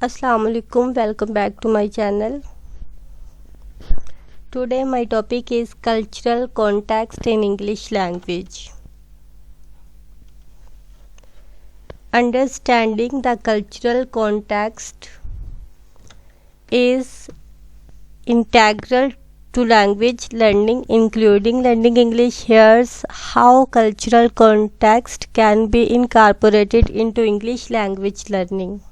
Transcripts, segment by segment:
Assalamualaikum, welcome back to my channel. Today my topic is cultural context in English language. Understanding the cultural context is integral to language learning, including learning English. Here's how cultural context can be incorporated into English language learning.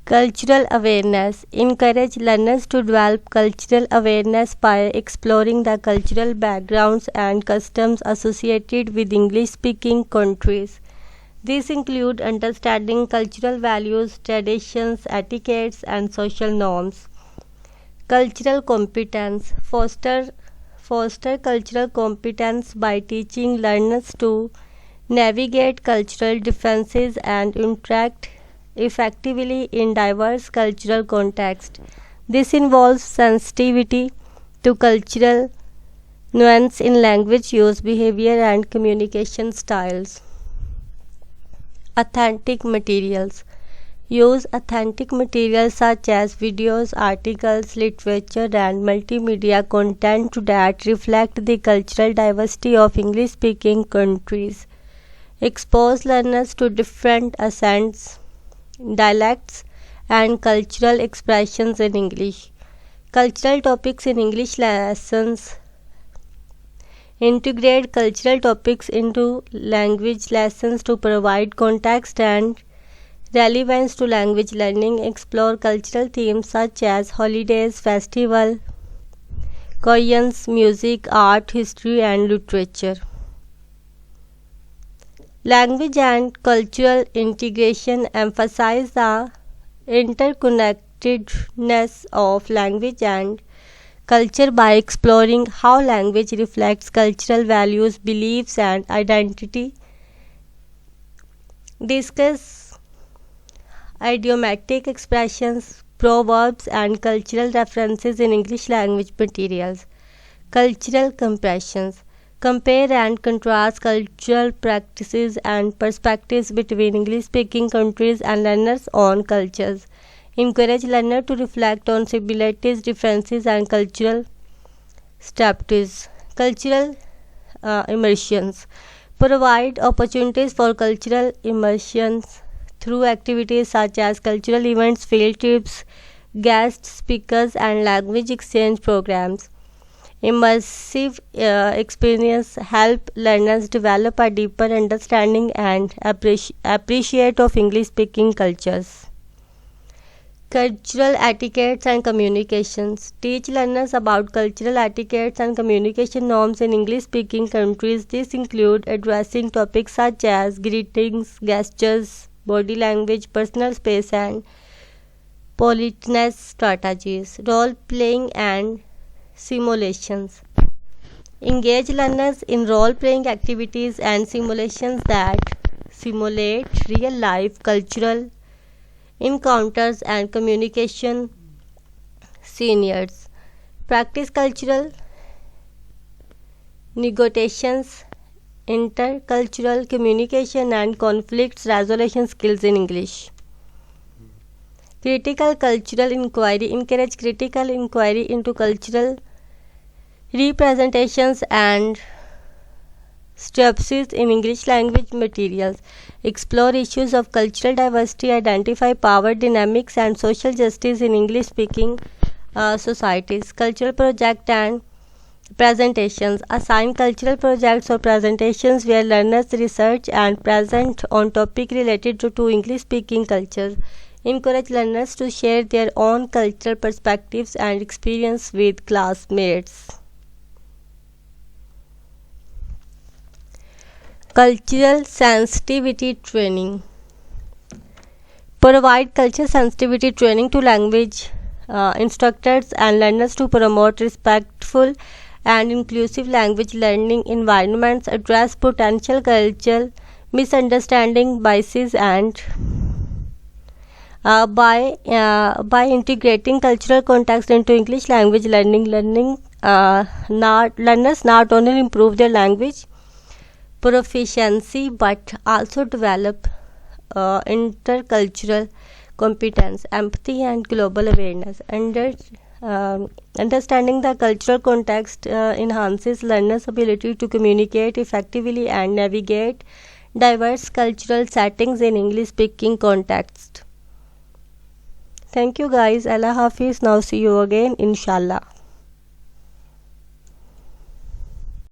Cultural awareness. Encourage learners to develop cultural awareness by exploring the cultural backgrounds and customs associated with English-speaking countries. These include understanding cultural values, traditions, etiquettes, and social norms. Cultural competence. Foster cultural competence by teaching learners to navigate cultural differences and interact effectively in diverse cultural contexts. This involves sensitivity to cultural nuance in language use, behavior, and communication styles. Authentic materials. Use authentic materials such as videos, articles, literature, and multimedia content that reflect the cultural diversity of English-speaking countries. Expose learners to different accents, dialects, and cultural expressions in English. Cultural topics in English lessons. Integrate cultural topics into language lessons to provide context and relevance to language learning. Explore cultural themes such as holidays, festival, cuisines, music, art, history, and literature. Language and cultural integration. Emphasize the interconnectedness of language and culture by exploring how language reflects cultural values, beliefs, and identity. Discuss idiomatic expressions, proverbs, and cultural references in English language materials. Cultural comparisons. Compare and contrast cultural practices and perspectives between English-speaking countries and learners' own cultures. Encourage learners to reflect on similarities, differences, and cultural strategies. Cultural immersions. Provide opportunities for cultural immersions through activities such as cultural events, field trips, guest speakers, and language exchange programs. Immersive experience help learners develop a deeper understanding and appreciate of English-speaking cultures. Cultural etiquettes and communications. Teach learners about cultural etiquettes and communication norms in English-speaking countries. This include addressing topics such as greetings, gestures, body language, personal space, and politeness strategies. Role-playing and simulations. Engage learners in role-playing activities and simulations that simulate real-life cultural encounters and communication scenarios. Practice cultural negotiations, intercultural communication, and conflict resolution skills in English. Critical cultural inquiry. Encourage critical inquiry into cultural representations and strategies in English language materials. Explore issues of cultural diversity, identify power dynamics and social justice in English-speaking societies. Cultural project and presentations. Assign cultural projects or presentations where learners research and present on topic related to English-speaking culture. Encourage learners to share their own cultural perspectives and experience with classmates. Cultural sensitivity training. Provide cultural sensitivity training to language instructors and learners to promote respectful and inclusive language learning environments, address potential cultural misunderstanding, biases, and by integrating cultural context into English language learners not only improve their language proficiency but also develop intercultural competence, empathy, and global awareness. Understanding the cultural context enhances learners' ability to communicate effectively and navigate diverse cultural settings in English speaking context. Thank you guys. Allah Hafiz. Now see you again, inshallah.